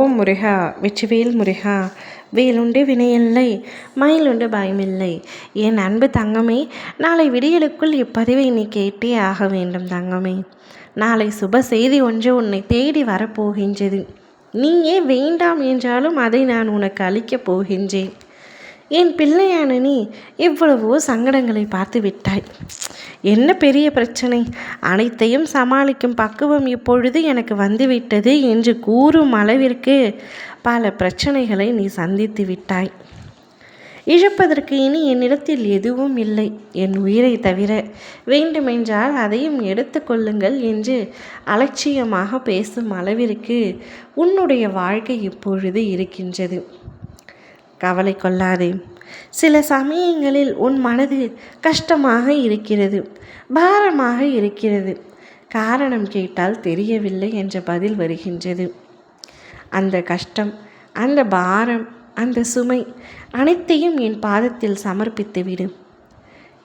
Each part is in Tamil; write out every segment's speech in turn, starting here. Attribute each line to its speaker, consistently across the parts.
Speaker 1: ஓம் முருகா வெற்றிவேல் முருகா. வேலுண்டு வினையில்லை, மயிலுண்டு பயமில்லை. என் அன்பு தங்கமே, நாளை விடியலுக்குள் இப்பதிவை நீ கேட்டே ஆக வேண்டும் தங்கமே. நாளை சுப செய்தி ஒன்று உன்னை தேடி வரப்போகின்றது. நீயே வேண்டாம் என்றாலும் அதை நான் உனக்கு அளிக்கப் போகின்றேன். என் பிள்ளையான நீ எவ்வளவோ சங்கடங்களை பார்த்து விட்டாய். என்ன பெரிய பிரச்சனை, அனைத்தையும் சமாளிக்கும் பக்குவம் இப்பொழுது எனக்கு வந்துவிட்டது என்று கூறும் அளவிற்கு பல பிரச்சனைகளை நீ சந்தித்து விட்டாய். இழப்பதற்கு இனி என்னிடத்தில் எதுவும் இல்லை, என் உயிரை தவிர. வேண்டுமென்றால் அதையும் எடுத்து கொள்ளுங்கள் என்று அலட்சியமாக பேசும் அளவிற்கு உன்னுடைய வாழ்க்கை இப்பொழுது இருக்கின்றது. கவலை கொள்ளாதே. சில சமயங்களில் உன் மனது கஷ்டமாக இருக்கிறது, பாரமாக இருக்கிறது. காரணம் கேட்டால் தெரியவில்லை என்ற பதில் வருகின்றது. அந்த கஷ்டம், அந்த பாரம், அந்த சுமை அனைத்தையும் என் பாதத்தில் சமர்ப்பித்து விடு.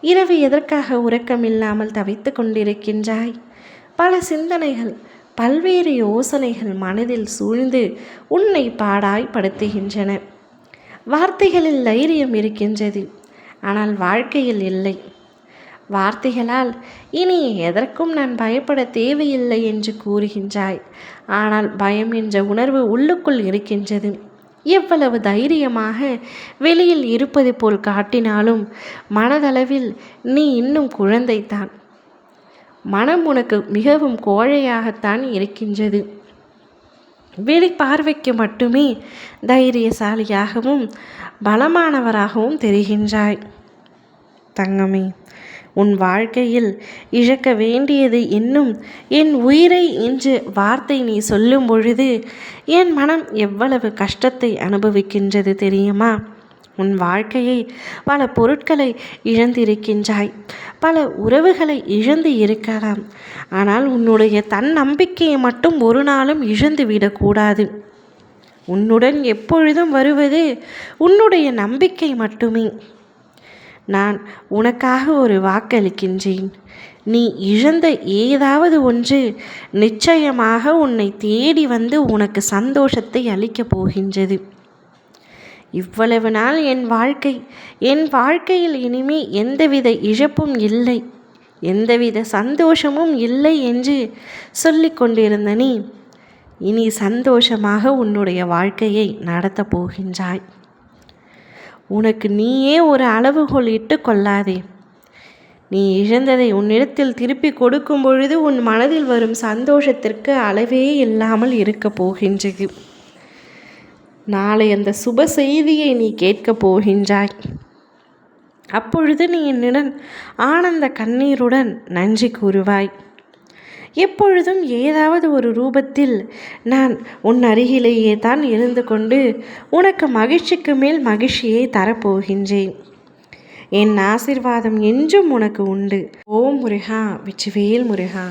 Speaker 1: இரவு எதற்காக உறக்கமில்லாமல் தவித்து கொண்டிருக்கின்றாய்? பல சிந்தனைகள், பல்வேறு யோசனைகள் மனதில் சூழ்ந்து உன்னை பாடாய்படுத்துகின்றன. வார்த்தைகளில் தைரியம் இருக்கின்றது, ஆனால் வாழ்க்கையில் இல்லை. வார்த்தைகளால் இனி எதற்கும் நான் பயப்பட தேவையில்லை என்று கூறுகின்றாய். ஆனால் பயம் என்ற உணர்வு உள்ளுக்குள் இருக்கின்றது. எவ்வளவு தைரியமாக வெளியில் இருப்பது போல் காட்டினாலும் மனதளவில் நீ இன்னும் குழந்தைத்தான். மனம் உனக்கு மிகவும் கோழையாகத்தான் இருக்கின்றது. வெளிப்பார்வைக்கு மட்டுமே தைரியசாலியாகவும் பலமானவராகவும் தெரிகின்றாய். தங்கமே, உன் வாழ்க்கையில் இழக்க வேண்டியது இன்னும் என் உயிரை என்று வார்த்தை நீ சொல்லும் பொழுது என் மனம் எவ்வளவு கஷ்டத்தை அனுபவிக்கின்றது தெரியுமா? உன் வாழ்க்கையை பல பொருட்களை இழந்திருக்கின்றாய், பல உறவுகளை இழந்து இருக்கலாம். ஆனால் உன்னுடைய தன்னம்பிக்கையை மட்டும் ஒரு நாளும் இழந்து விடக்கூடாது. உன்னுடன் எப்பொழுதும் வருவது உன்னுடைய நம்பிக்கை மட்டுமே. நான் உனக்காக ஒரு வாக்களிக்கின்றேன். நீ இழந்த ஏதாவது ஒன்று நிச்சயமாக உன்னை தேடி வந்து உனக்கு சந்தோஷத்தை அளிக்கப் போகின்றது. இவ்வளவு நாள் என் வாழ்க்கையில் இனிமே எந்தவித இழப்பும் இல்லை, எந்தவித சந்தோஷமும் இல்லை என்று சொல்லி கொண்டிருந்த நீ இனி சந்தோஷமாக உன்னுடைய வாழ்க்கையை நடத்தப் போகின்றாய். உனக்கு நீயே ஒரு அளவுகோல் இட்டு கொள்ளாதே. நீ இழந்ததை உன்னிடத்தில் திருப்பி கொடுக்கும் பொழுது உன் மனதில் வரும் சந்தோஷத்திற்கு அளவே இல்லாமல் இருக்கப் போகின்றது. நாளை அந்த சுப செய்தியை நீ கேட்கப் போகின்றாய். அப்பொழுது நீ என்னுடன் ஆனந்த கண்ணீருடன் நன்றி கூறுவாய். எப்பொழுதும் ஏதாவது ஒரு ரூபத்தில் நான் உன் அருகிலேயே தான் இருந்து கொண்டு உனக்கு மகிழ்ச்சிக்கு மேல் மகிழ்ச்சியை தரப்போகின்றேன். என் ஆசீர்வாதம் என்றும் உனக்கு உண்டு. ஓம் முருகா வெற்றிவேல் முருகா.